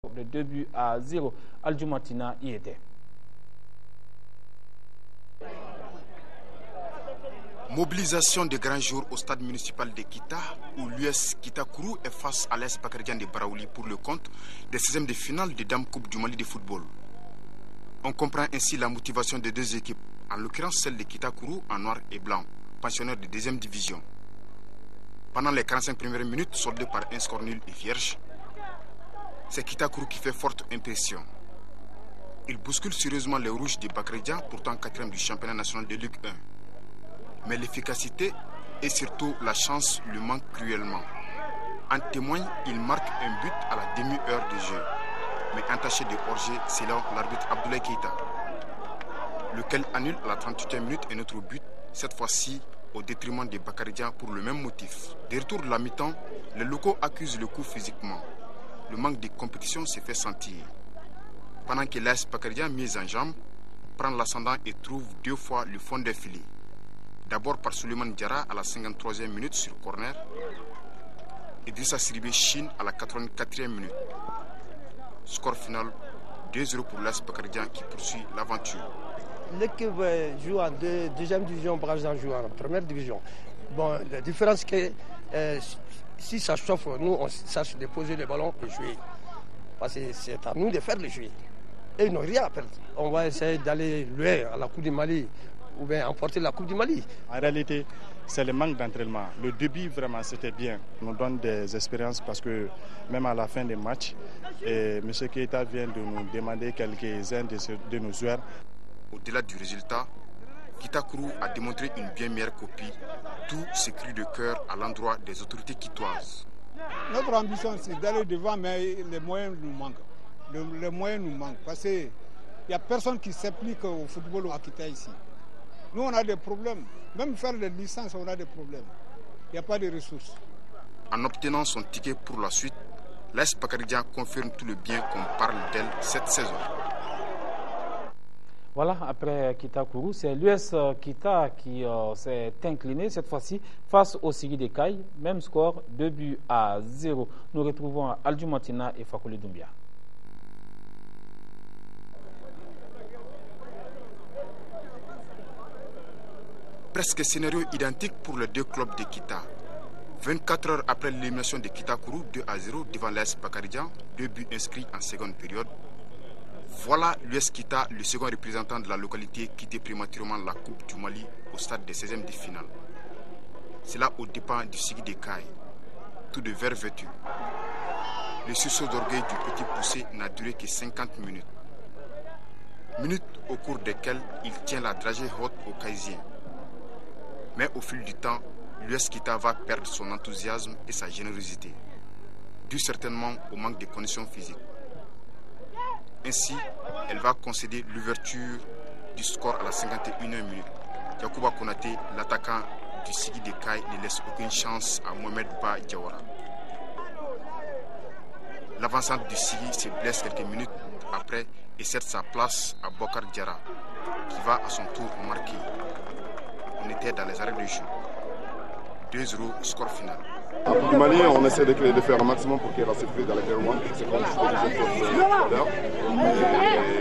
De 2-0, Al-Jumatina y était. Mobilisation de grands jours au stade municipal de Kita, où l'US Kitakuru est face à l'AS Bakarijan de Baraouli pour le compte des 16e de finale de Dame Coupe du Mali de football. On comprend ainsi la motivation des deux équipes, en l'occurrence celle de Kitakuru en noir et blanc, pensionnaire de 2e division. Pendant les 45 premières minutes, soldées par un score nul et vierge, c'est Kitakuru qui fait forte impression. Il bouscule sérieusement les rouges de Bakarijan, pourtant 4e du championnat national de Ligue 1. Mais l'efficacité et surtout la chance lui manquent cruellement. En témoigne, il marque un but à la demi-heure de jeu, mais entaché de hors-jeu selon l'arbitre Abdoulaye Keita, lequel annule à la 38e minute un autre but, cette fois-ci au détriment de Bakarijan pour le même motif. De retour de la mi-temps, les locaux accusent le coup physiquement. Le manque de compétition se fait sentir. Pendant que l'AS Bakarijan, mise en jambe, prend l'ascendant et trouve 2 fois le fond des filets. D'abord par Suleiman Diarra à la 53e minute sur corner et Idrissa Sidibé Chine à la 84e minute. Score final 2-0 pour l'AS Bakarijan qui poursuit l'aventure. L'équipe joue en 2e division, Bakarijan joue en 1re division. Bon, la différence c'est que si ça chauffe, nous on sache déposer le ballon et jouer. Parce que c'est à nous de faire le jouer. Et ils n'ont rien à perdre. On va essayer d'aller loin à la Coupe du Mali ou bien emporter la Coupe du Mali. En réalité, c'est le manque d'entraînement. Le début, vraiment, c'était bien. On nous donne des expériences parce que même à la fin des matchs, M. Keita vient de nous demander quelques-uns de nos joueurs. Au-delà du résultat, Kitakuru a démontré une bien meilleure copie. Tout ce cri de cœur à l'endroit des autorités quitoises. Notre ambition, c'est d'aller devant, mais les moyens nous manquent. Les moyens nous manquent parce qu'il n'y a personne qui s'applique au football à Kita ici. Nous, on a des problèmes. Même faire les licences, on a des problèmes. Il n'y a pas de ressources. En obtenant son ticket pour la suite, l'AS Bakarijan confirme tout le bien qu'on parle d'elle cette saison. Voilà, après Kitakuru, c'est l'US Kita qui s'est incliné cette fois-ci face au Sigi de Caille. Même score, 2-0. Nous retrouvons Al-Jumatina et Fakoli Doumbia. Presque scénario identique pour les deux clubs de Kita. 24 heures après l'élimination de Kitakuru, 2-0 devant l'AS Bakarijan, 2 buts inscrits en seconde période. Voilà l'US Kita, le second représentant de la localité, quitter prématurément la Coupe du Mali au stade des 16e de finale. C'est là aux dépens du Sigi de Caille, tout de vert vêtu. Le sursaut d'orgueil du petit poussé n'a duré que 50 minutes. Minutes au cours desquelles il tient la dragée haute aux Caïsiens. Mais au fil du temps, l'US Kita va perdre son enthousiasme et sa générosité, dû certainement au manque de conditions physiques. Ainsi, elle va concéder l'ouverture du score à la 51e minute. Yacouba Konaté, l'attaquant du Sigi de Caille, ne laisse aucune chance à Mohamed Ba Diawara. L'avancante du Sigi se blesse quelques minutes après et cède sa place à Bokar Diarra, qui va à son tour marquer. On était dans les arrêts de jeu. 2-0, score final. Du Mali, on essaie de faire un maximum pour qu'il y ait la surprise dans la Tier 1. C'est comme je l'heure.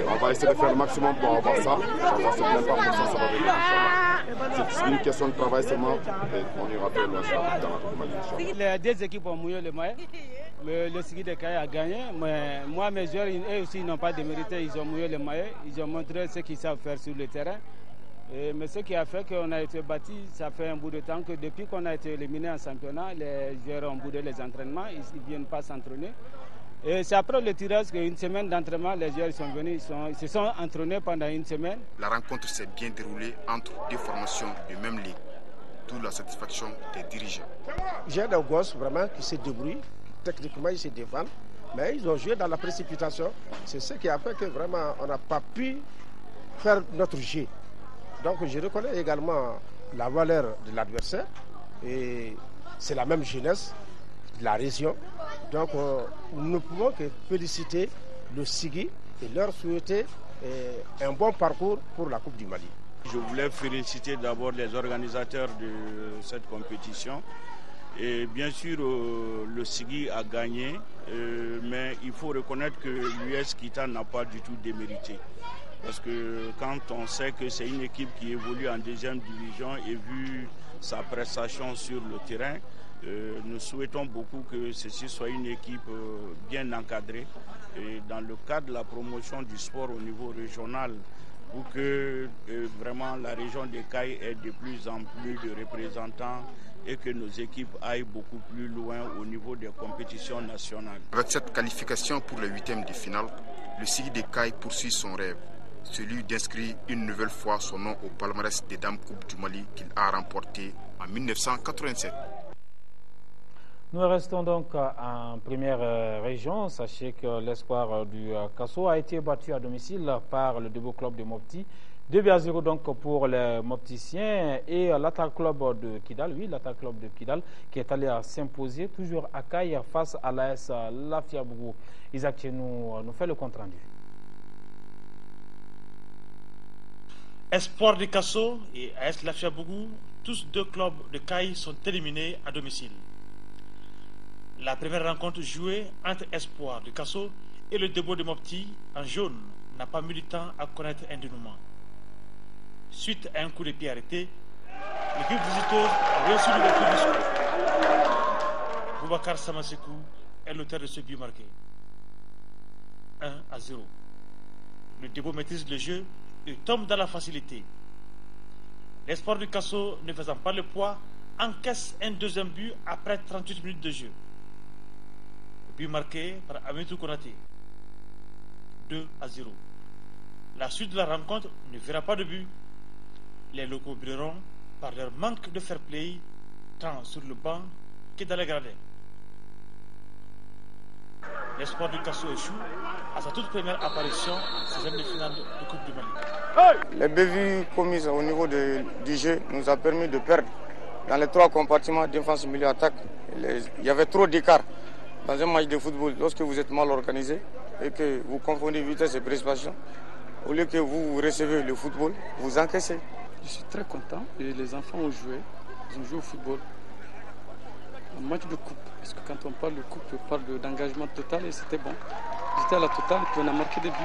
On va essayer de faire le maximum pour avoir ça. Ça va se bien pas, pour ça va venir. C'est une question de travail seulement et on ira faire loin dans le Mali. Les deux équipes ont mouillé le maillot. Le Sigi de Caille a gagné, mais moi, mes joueurs, eux aussi, n'ont pas démérité. Ils ont mouillé le maillot. Ils ont montré ce qu'ils savent faire sur le terrain. Mais ce qui a fait qu'on a été bâti, ça fait un bout de temps que depuis qu'on a été éliminé en championnat, les joueurs ont boudé les entraînements, ils ne viennent pas s'entraîner. Et c'est après le tirage qu'une semaine d'entraînement, les joueurs sont venus, ils se sont entraînés pendant une semaine. La rencontre s'est bien déroulée entre deux formations de même ligue, d'où la satisfaction des dirigeants. J'ai des gosses vraiment qui se débrouillent, techniquement ils se défendent, mais ils ont joué dans la précipitation. C'est ce qui a fait que vraiment on n'a pas pu faire notre jeu. Donc je reconnais également la valeur de l'adversaire et c'est la même jeunesse de la région. Donc nous ne pouvons que féliciter le Sigi et leur souhaiter un bon parcours pour la Coupe du Mali. Je voulais féliciter d'abord les organisateurs de cette compétition Et bien sûr, le Sigui a gagné, mais il faut reconnaître que l'US Kita n'a pas du tout démérité. Parce que quand on sait que c'est une équipe qui évolue en deuxième division et vu sa prestation sur le terrain, nous souhaitons beaucoup que ceci soit une équipe bien encadrée et dans le cadre de la promotion du sport au niveau régional pour que vraiment la région des Cailles ait de plus en plus de représentants et que nos équipes aillent beaucoup plus loin au niveau des compétitions nationales. Avec cette qualification pour le 8e de finale, le Sigui des Cailles poursuit son rêve, celui d'inscrire une nouvelle fois son nom au palmarès des Dames Coupe du Mali qu'il a remporté en 1987. Nous restons donc en première région. Sachez que l'espoir du Kasso a été battu à domicile par le Debo Club de Mopti. 2-0 donc pour les Mopticiens et l'Attaque Club de Kidal. Oui, l'Attaque Club de Kidal qui est allé s'imposer toujours à Caille face à l'AS Lafiabougou. Isaac nous fait le compte rendu. Espoir de Kasso et AS Lafiabougou, tous deux clubs de Caille sont éliminés à domicile. La première rencontre jouée entre Espoir de Kasso et le Debo de Mopti en jaune n'a pas mis du temps à connaître un dénouement. Suite à un coup de pied arrêté, l'équipe visiteuse a réussi l'ouverture du score. Boubacar Samasekou est l'auteur de ce but marqué. 1-0. Le Debo maîtrise le jeu et tombe dans la facilité. L'Espoir du Kasso, ne faisant pas le poids, encaisse un deuxième but après 38 minutes de jeu. But marqué par Amitou Konaté. 2-0. La suite de la rencontre ne verra pas de but. Les locaux brilleront par leur manque de fair play, tant sur le banc que dans les gradins. L'espoir du Kasso échoue à sa toute première apparition en 16e de finale de Coupe du Mali. Les bévues commises au niveau du jeu nous a permis de perdre dans les trois compartiments défense, milieu, attaque. Il y avait trop d'écart. Dans un match de football, lorsque vous êtes mal organisé et que vous confondez vitesse et précipitation, au lieu que vous recevez le football, vous encaissez. Je suis très content et les enfants ont joué. Ils ont joué au football. Un match de coupe, parce que quand on parle de coupe, on parle d'engagement total et c'était bon. J'étais à la totale et puis on a marqué des buts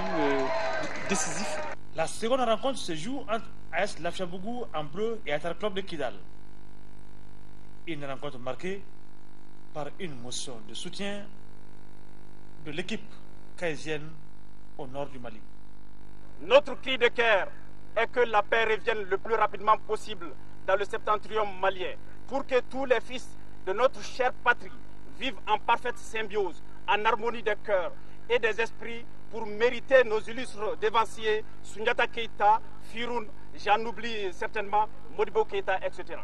décisifs. La seconde rencontre se joue entre AS Lafiabougou en bleu et Attaque Club de Kidal. Une rencontre marquée par une motion de soutien de l'équipe caïsienne au nord du Mali. Notre cri de cœur est que la paix revienne le plus rapidement possible dans le septentrion malien pour que tous les fils de notre chère patrie vivent en parfaite symbiose, en harmonie des cœurs et des esprits pour mériter nos illustres dévanciers Sundiata Keita, Firoun, j'en oublie certainement, Modibo Keita, etc.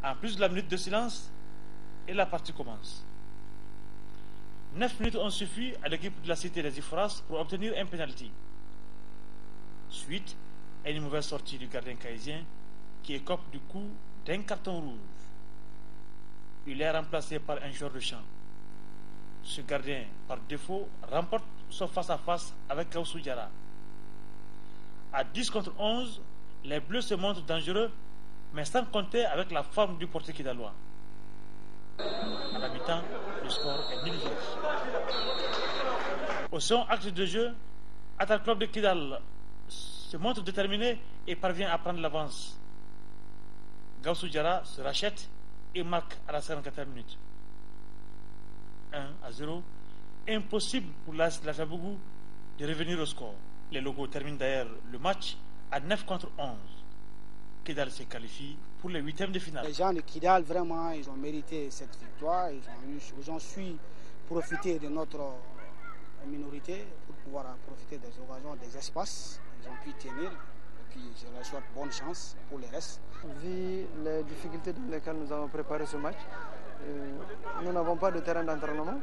En plus de la minute de silence, et la partie commence. 9 minutes ont suffi à l'équipe de la Cité des Iforas pour obtenir un penalty. Suite à une mauvaise sortie du gardien caïsien qui écope du coup d'un carton rouge. Il est remplacé par un joueur de champ. Ce gardien, par défaut, remporte son face-à-face avec Gaussou Diarra. À 10 contre 11, les Bleus se montrent dangereux, mais sans compter avec la forme du portier kidalois. À la mi-temps, le score est nul. Au second acte de jeu, Attaque Club de Kidal se montre déterminé et parvient à prendre l'avance. Gaussou Diarra se rachète et marque à la 54e minute. 1-0. Impossible pour la Lafiabougou de revenir au score. Les locaux terminent d'ailleurs le match à 9 contre 11. Kidal se qualifie pour les 8e de finale. Les gens de Kidal, vraiment, ils ont mérité cette victoire. Ils ont su profiter de notre minorité pour pouvoir profiter des occasions, des espaces. Ils ont pu tenir. Et puis, je leur souhaite bonne chance pour le reste. Vu les difficultés dans lesquelles nous avons préparé ce match, nous n'avons pas de terrain d'entraînement.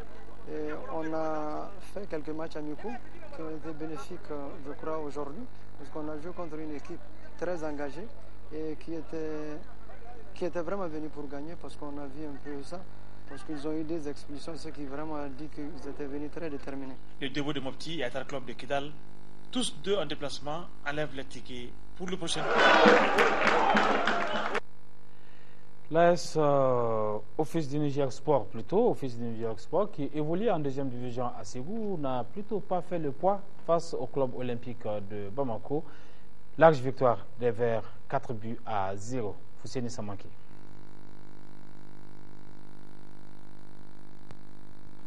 Et on a fait quelques matchs amicaux qui ont été bénéfiques, je crois, aujourd'hui, parce qu'on a joué contre une équipe très engagée et qui était vraiment venue pour gagner, parce qu'on a vu un peu ça, parce qu'ils ont eu des expulsions, ce qui vraiment a dit qu'ils étaient venus très déterminés. Le Debo de Mopti et Attaque Club de Kidal, tous deux en déplacement, enlèvent les tickets pour le prochain. L'AS Office du Niger Sport, Office du Niger Sport, qui évolue en deuxième division à Ségou, n'a plutôt pas fait le poids face au club olympique de Bamako. Large victoire des Verts, 4-0. Fousseni Samanki.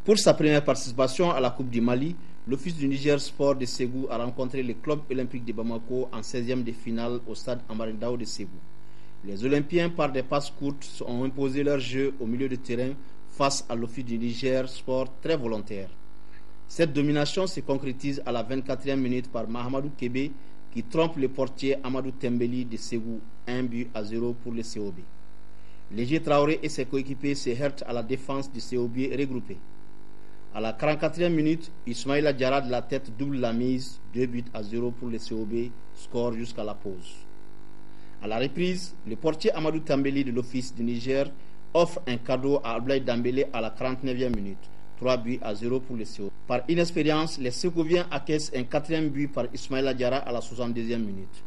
Pour sa première participation à la Coupe du Mali, l'Office du Niger Sport de Ségou a rencontré le club olympique de Bamako en 16e de finale au stade Amarindao de Ségou. Les Olympiens, par des passes courtes, ont imposé leur jeu au milieu de terrain face à l'Office du Niger Sport très volontaire. Cette domination se concrétise à la 24e minute par Mahamadou Kébé qui trompe le portier Amadou Tembeli de Ségou, 1-0 pour le COB. Léger Traoré et ses coéquipiers se heurtent à la défense du COB regroupé. À la 44e minute, Ismaïla Diarra de la tête double la mise, 2-0 pour le COB, score jusqu'à la pause. À la reprise, le portier Amadou Tambeli de l'Office du Niger offre un cadeau à Ablaï Dambélé à la 49e minute, 3-0 pour le COB. Par inexpérience, les Ségoviens acquiescent un 4e but par Ismaïla Diarra à la 62e minute.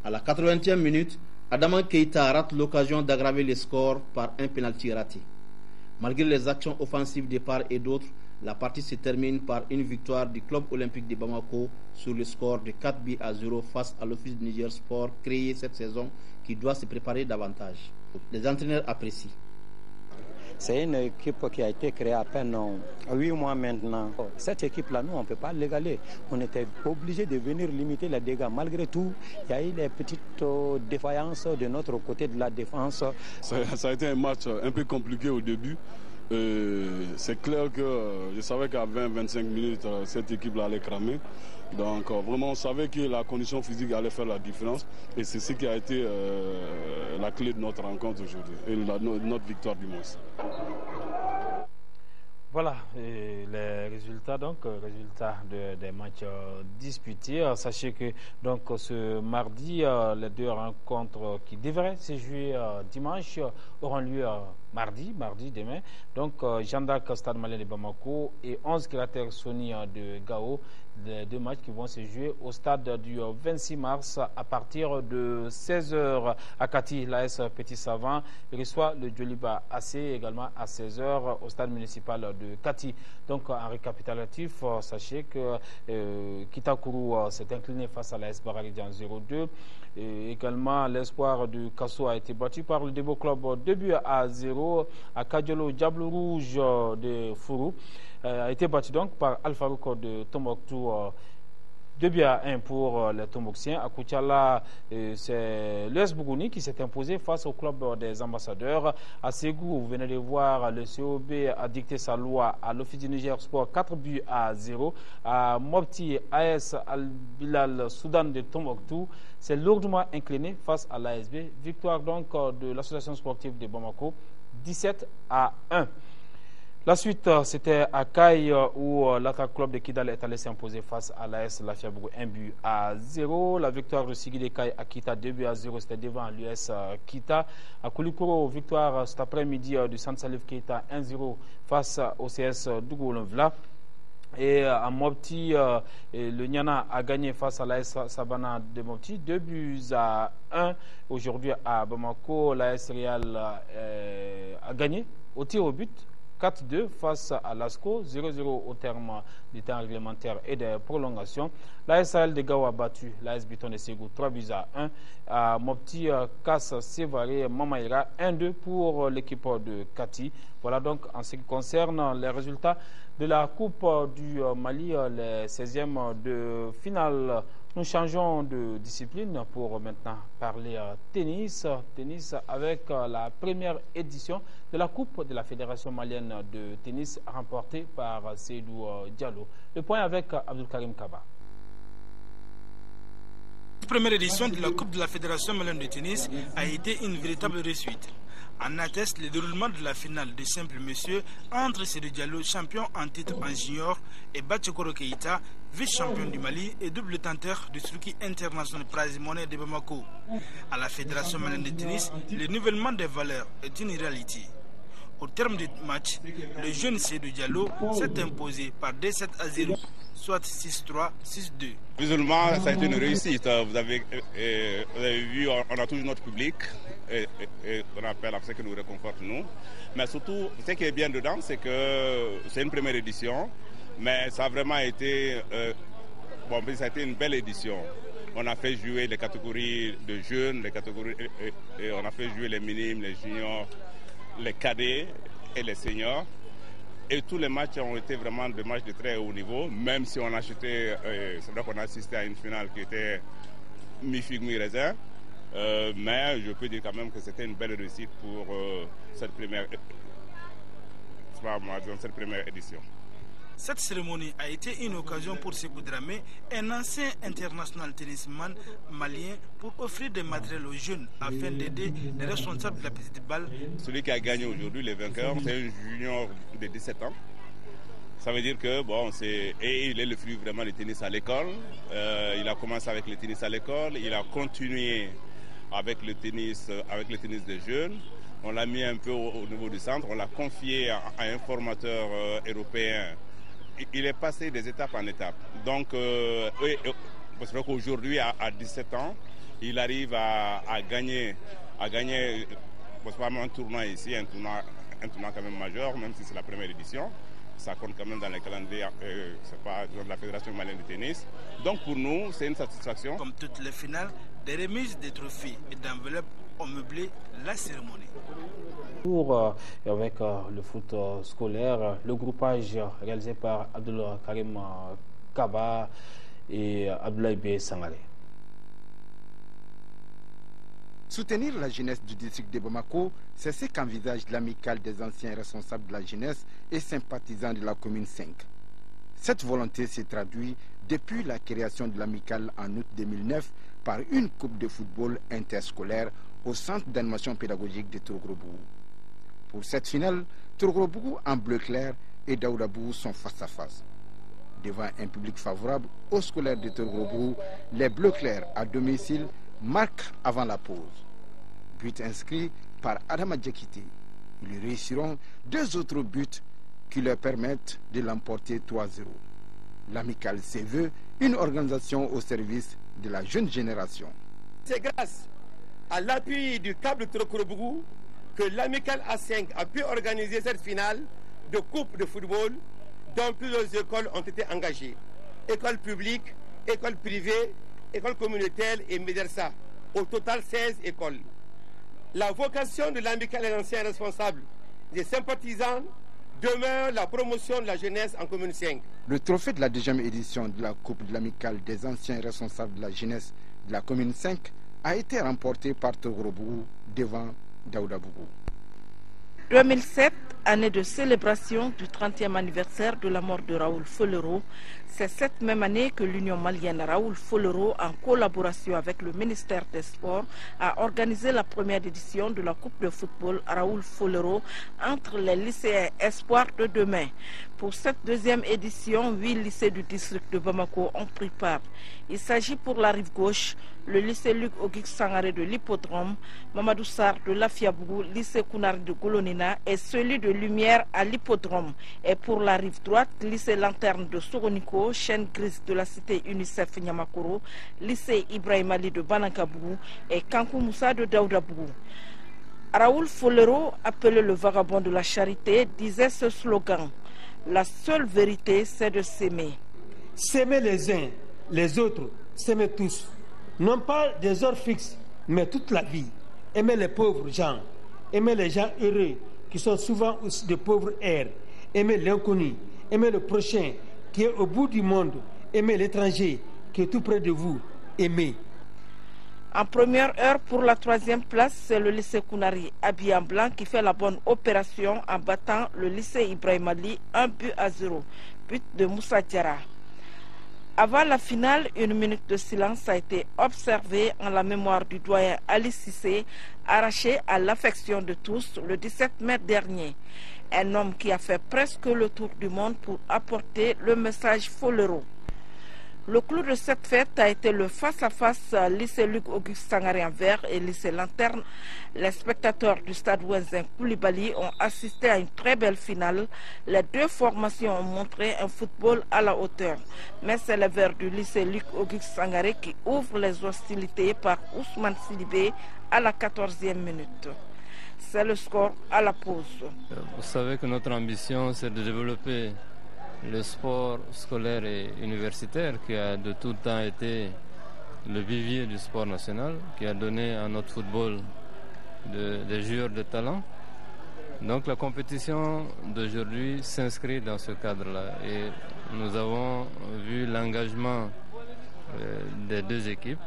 À la 80e minute, Adama Keita rate l'occasion d'aggraver le score par un pénalty raté. Malgré les actions offensives de part et d'autre, la partie se termine par une victoire du club olympique de Bamako sur le score de 4-0 face à l'Office du Niger Sport créé cette saison qui doit se préparer davantage. Les entraîneurs apprécient. C'est une équipe qui a été créée à peine 8 mois maintenant. Cette équipe-là, nous, on ne peut pas l'égaler. On était obligé de venir limiter les dégâts. Malgré tout, il y a eu des petites défaillances de notre côté de la défense. Ça a été un match un peu compliqué au début. C'est clair que je savais qu'à 20-25 minutes, cette équipe-là allait cramer. Donc vraiment, on savait que la condition physique allait faire la différence. Et c'est ce qui a été la clé de notre rencontre aujourd'hui. Et notre victoire du moins. Voilà les résultats, résultats des matchs disputés. Sachez que donc ce mardi, les deux rencontres qui devraient se jouer dimanche auront lieu mardi demain. Donc Jeanne d'Arc, Stade Malien de Bamako et 11 Cratères Sony de Gao. Les deux matchs qui vont se jouer au stade du 26 mars à partir de 16h à Kati. L'AS Petit Savant reçoit le Djoliba AC également à 16h au stade municipal de Kati. Donc en récapitulatif, sachez que Kitakourou s'est incliné face à l'AS Bararidian 0-2. Et également l'espoir de Kasso a été battu par le Debo Club 2-0 à Kadjolo. Diable Rouge de Fourou a été battu donc par Alpha Ruko de Tombouctou 2-1 pour les Tombouctiens. À Koutiala, c'est l'US Bougouni qui s'est imposé face au club des ambassadeurs. À Ségou, vous venez de voir, le COB a dicté sa loi à l'Office du Niger Sport 4-0. À Mopti, AS Al-Bilal Soudan de Tombouctou, c'est lourdement incliné face à l'ASB. Victoire donc de l'association sportive de Bamako, 17-1. La suite, c'était à Kaï où l'Attaque Club de Kidal est allé s'imposer face à l'AS Lafiabourg 1-0. La victoire de Sigui de Kaï à Kita 2-0, c'était devant l'US Kita. À Koulikoro, victoire cet après-midi du Centre Salif Keita 1-0 face au CS Dougou-Lonvla. Et à Mopti, le Niana a gagné face à l'AS Sabana de Mopti, 2-1. Aujourd'hui à Bamako, l'AS Real a gagné au tir au but 4-2 face à l'ASCO, 0-0 au terme du temps réglementaire et des prolongations. L'AS Sahel de Gao a battu l'AS Biton de Ségou 3-1. À Mopti, Kass Sévaré Mamaïra 1-2 pour l'équipe de Kati. Voilà donc en ce qui concerne les résultats de la Coupe du Mali, les 16e de finale. Nous changeons de discipline pour maintenant parler tennis. Tennis avec la première édition de la Coupe de la Fédération malienne de tennis remportée par Seydou Diallo. Le point avec Abdul Karim Kaba. La première édition de la Coupe de la Fédération malienne de tennis a été une véritable réussite. En atteste le déroulement de la finale de simple monsieur entre Seydou Diallo, champion en titre en junior, et Batchekoro Keita, vice-champion du Mali et double tenteur du circuit international prize money de Bamako. À la Fédération malienne de tennis, le nivellement des valeurs est une réalité. Au terme du match, le jeune Seydou Diallo s'est imposé par 2-7-0 soit 6-3, 6-2. Visuellement, ça a été une réussite. Vous avez vu, on a toujours notre public, et on appelle à ce qui nous réconforte nous. Mais surtout, ce qui est bien dedans, c'est que c'est une première édition, mais ça a vraiment été, ça a été une belle édition. On a fait jouer les catégories de jeunes, et on a fait jouer les minimes, les juniors, les cadets et les seniors. Et tous les matchs ont été vraiment des matchs de très haut niveau, même si on a acheté, c'est vrai qu'on a assisté à une finale qui était mi-figue, mi-raisin. Mais je peux dire quand même que c'était une belle réussite pour cette première édition. Cette cérémonie a été une occasion pour Sékou Dramé, un ancien international tennisman malien, pour offrir des matériels aux jeunes afin d'aider les responsables de la petite balle. Celui qui a gagné aujourd'hui, les vainqueurs, c'est un junior de 17 ans. Ça veut dire que il est le fruit vraiment du tennis à l'école. Il a commencé avec le tennis à l'école, il a continué avec le tennis des jeunes. On l'a mis un peu au niveau du centre, on l'a confié à un formateur européen. Il est passé des étapes en étapes. Donc, c'est vrai qu'aujourd'hui, à 17 ans, il arrive à gagner un tournoi ici, un tournoi quand même majeur, même si c'est la première édition. Ça compte quand même dans les calendriers de la Fédération malienne de tennis. Donc, pour nous, c'est une satisfaction. Comme toutes les finales, des remises de trophées et d'enveloppes ont meublé la cérémonie. Avec le foot scolaire, le groupage réalisé par Abdul Karim Kaba et Abdoulaye B. Sangalé. Soutenir la jeunesse du district de Bamako, c'est ce qu'envisage l'amicale des anciens responsables de la jeunesse et sympathisants de la commune 5. Cette volonté s'est traduite depuis la création de l'amicale en août 2009 par une coupe de football interscolaire au centre d'animation pédagogique de Tourgro-Bougou. Pour cette finale, Tourgro-Bougou en bleu clair et Daouda-Bougou sont face à face. Devant un public favorable aux scolaires de Tourgro-Bougou, les bleus clairs à domicile marquent avant la pause. But inscrit par Adama Djekite. Ils réussiront 2 autres buts qui leur permettent de l'emporter 3-0. L'amicale se veut une organisation au service de la jeune génération. C'est grâce à l'appui du câble Tourgro-Bougou que l'amicale A5 a pu organiser cette finale de coupe de football dont plusieurs écoles ont été engagées. Écoles publiques, écoles privées, écoles communautaires et médersa. Au total 16 écoles. La vocation de l'amicale des anciens responsables des sympathisants demeure la promotion de la jeunesse en commune 5. Le trophée de la 2e édition de la coupe de l'amicale des anciens responsables de la jeunesse de la commune 5 a été remporté par Tourgro-Bougou devant Daouda-Bougou. 2007, année de célébration du 30e anniversaire de la mort de Raoul Folero. C'est cette même année que l'Union malienne Raoul Folero, en collaboration avec le ministère des Sports, a organisé la première édition de la Coupe de football Raoul Folero entre les lycéens espoirs de demain. Pour cette 2e édition, 8 lycées du district de Bamako ont pris part. Il s'agit pour la rive gauche, le lycée Luc Ogik Sangaré de l'Hippodrome, Mamadou Sarr de Lafiabougou, lycée Kounari de Golonina et celui de Lumière à l'Hippodrome. Et pour la rive droite, lycée Lanterne de Soroniko, chaîne grise de la cité UNICEF Nyamakoro, lycée Ibrahim Ali de Banankabougou et Kankou Moussa de Daoudabougou. Raoul Folero, appelé le vagabond de la charité, disait ce slogan: la seule vérité, c'est de s'aimer. S'aimer les uns, les autres, s'aimer tous. Non pas des heures fixes, mais toute la vie. Aimer les pauvres gens, aimer les gens heureux, qui sont souvent aussi de pauvres airs. Aimer l'inconnu, aimer le prochain, qui est au bout du monde. Aimer l'étranger, qui est tout près de vous. Aimer. En première heure, pour la 3e place, c'est le lycée Kounari, habillé en blanc, qui fait la bonne opération en battant le lycée Ibrahim Ali 1-0. But de Moussa Diarra. Avant la finale, 1 minute de silence a été observée en la mémoire du doyen Ali Cissé, arraché à l'affection de tous le 17 mai dernier. Un homme qui a fait presque le tour du monde pour apporter le message Folero. Le clou de cette fête a été le face-à-face lycée Luc Auguste Sangaré en vert et lycée Lanterne. Les spectateurs du stade Ouenzin Koulibaly ont assisté à une très belle finale. Les deux formations ont montré un football à la hauteur. Mais c'est les verts du lycée Luc Auguste Sangaré qui ouvrent les hostilités par Ousmane Sidibé à la 14e minute. C'est le score à la pause. Vous savez que notre ambition, c'est de développer le sport scolaire et universitaire qui a de tout temps été le vivier du sport national, qui a donné à notre football des joueurs de talent. Donc la compétition d'aujourd'hui s'inscrit dans ce cadre-là et nous avons vu l'engagement des deux équipes,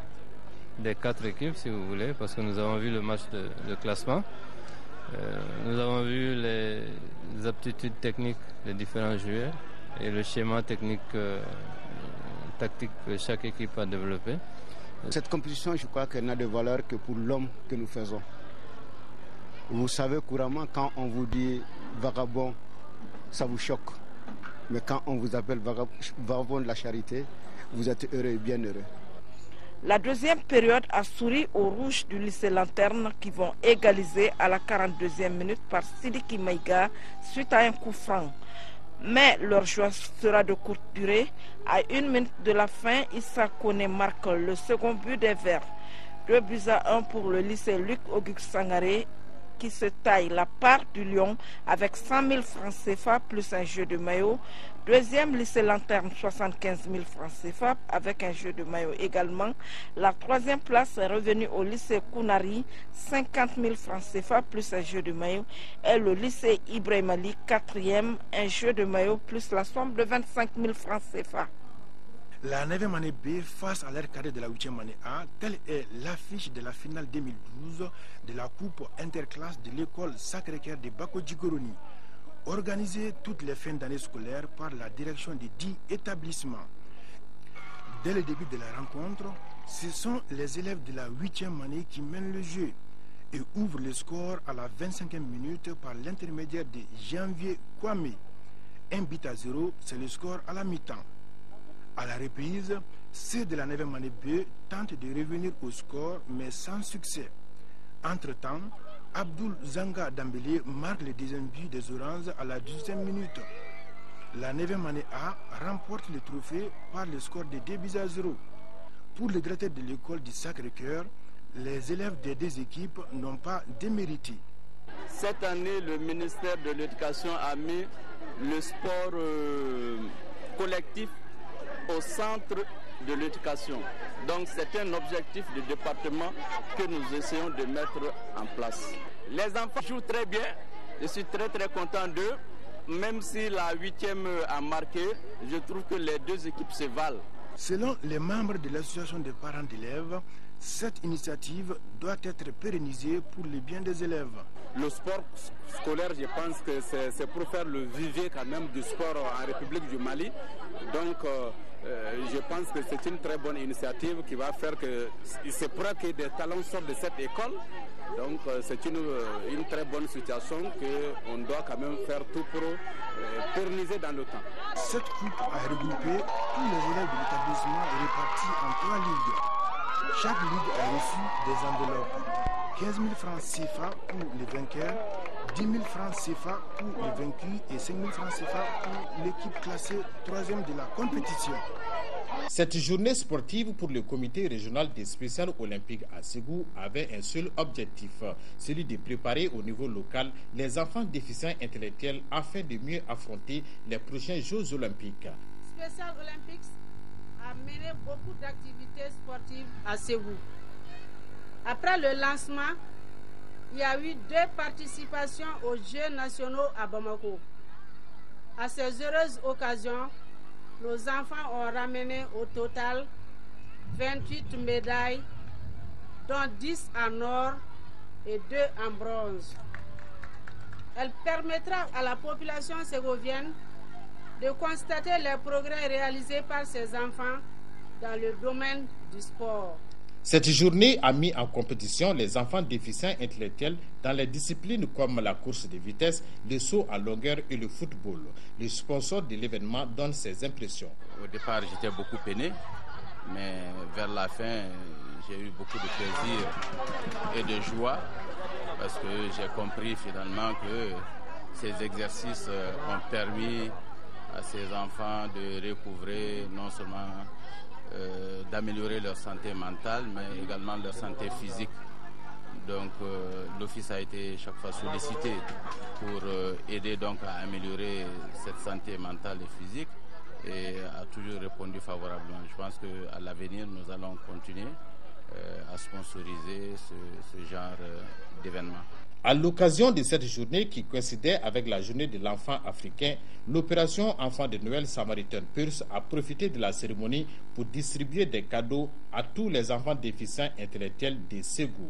des 4 équipes si vous voulez, parce que nous avons vu le match de classement. Nous avons vu les aptitudes techniques des différents joueurs et le schéma technique tactique que chaque équipe a développé. Cette compétition, je crois qu'elle n'a de valeur que pour l'homme que nous faisons. Vous savez couramment, quand on vous dit vagabond, ça vous choque. Mais quand on vous appelle vagabond de la charité, vous êtes heureux et bien heureux. La deuxième période a souri aux rouges du lycée Lanterne qui vont égaliser à la 42e minute par Sidiki Maïga suite à un coup franc. Mais leur joie sera de courte durée. À 1 minute de la fin, Issa Kone marque le second but des Verts. 2-1 pour le lycée Luc Auguste Sangaré qui se taille la part du Lion avec 100 000 francs CFA plus un jeu de maillot. Deuxième, lycée Lanterne, 75 000 francs CFA avec un jeu de maillot également. La troisième place est revenue au lycée Kounari, 50 000 francs CFA plus un jeu de maillot. Et le lycée Ibrahim Ali, quatrième, un jeu de maillot plus la somme de 25 000 francs CFA. La 9e année B face à l'air carré de la 8e année A, telle est l'affiche de la finale 2012 de la Coupe interclasse de l'école Sacré-Cœur de Bako-Djigoroni, organisée toutes les fins d'année scolaire par la direction des 10 établissements. Dès le début de la rencontre, ce sont les élèves de la 8e année qui mènent le jeu et ouvrent le score à la 25e minute par l'intermédiaire de Janvier Kwame. 1-0, c'est le score à la mi-temps. À la reprise, ceux de la 9e année B tentent de revenir au score, mais sans succès. Entre-temps, Abdul Zanga Dambélé marque le deuxième but des Oranges à la 12e minute. La 9e année A remporte le trophée par le score de 2-0. Pour le directeur de l'école du Sacré-Cœur, les élèves des deux équipes n'ont pas démérité. Cette année, le ministère de l'Éducation a mis le sport collectif au centre de l'éducation. Donc c'est un objectif du département que nous essayons de mettre en place. Les enfants jouent très bien, je suis très content d'eux. Même si la 8e a marqué, je trouve que les deux équipes se valent. Selon les membres de l'association des parents d'élèves, cette initiative doit être pérennisée pour le bien des élèves. Le sport scolaire, je pense que c'est pour faire le vivier quand même du sport en République du Mali. Donc je pense que c'est une très bonne initiative qui va faire que c'est pour que des talents sortent de cette école. Donc c'est une très bonne situation qu'on doit quand même faire tout pour pérenniser dans le temps. Cette coupe a regroupé tous les élèves de l'établissement répartis en 3 ligues. Chaque ligue a reçu des enveloppes. 15 000 francs CFA pour les vainqueurs, 10 000 francs CFA pour les vaincus et 5 000 francs CFA pour l'équipe classée 3e de la compétition. Cette journée sportive pour le comité régional des spéciales olympiques à Ségou avait un seul objectif, celui de préparer au niveau local les enfants déficients intellectuels afin de mieux affronter les prochains Jeux olympiques. Special Olympics a mené beaucoup d'activités sportives à Ségou. Après le lancement, il y a eu 2 participations aux Jeux nationaux à Bamako. À ces heureuses occasions, nos enfants ont ramené au total 28 médailles, dont 10 en or et 2 en bronze. Elle permettra à la population ségovienne de constater les progrès réalisés par ces enfants dans le domaine du sport. Cette journée a mis en compétition les enfants déficients intellectuels dans les disciplines comme la course de vitesse, le saut à longueur et le football. Le sponsor de l'événement donne ses impressions. Au départ, j'étais beaucoup peiné, mais vers la fin, j'ai eu beaucoup de plaisir et de joie parce que j'ai compris finalement que ces exercices ont permis à ces enfants de recouvrer non seulement d'améliorer leur santé mentale, mais également leur santé physique. Donc l'office a été chaque fois sollicité pour aider donc à améliorer cette santé mentale et physique et a toujours répondu favorablement. Je pense qu'à l'avenir, nous allons continuer à sponsoriser ce genre d'événement. À l'occasion de cette journée qui coïncidait avec la journée de l'enfant africain, l'opération Enfant de Noël Samaritain Purse a profité de la cérémonie pour distribuer des cadeaux à tous les enfants déficients intellectuels de Ségou.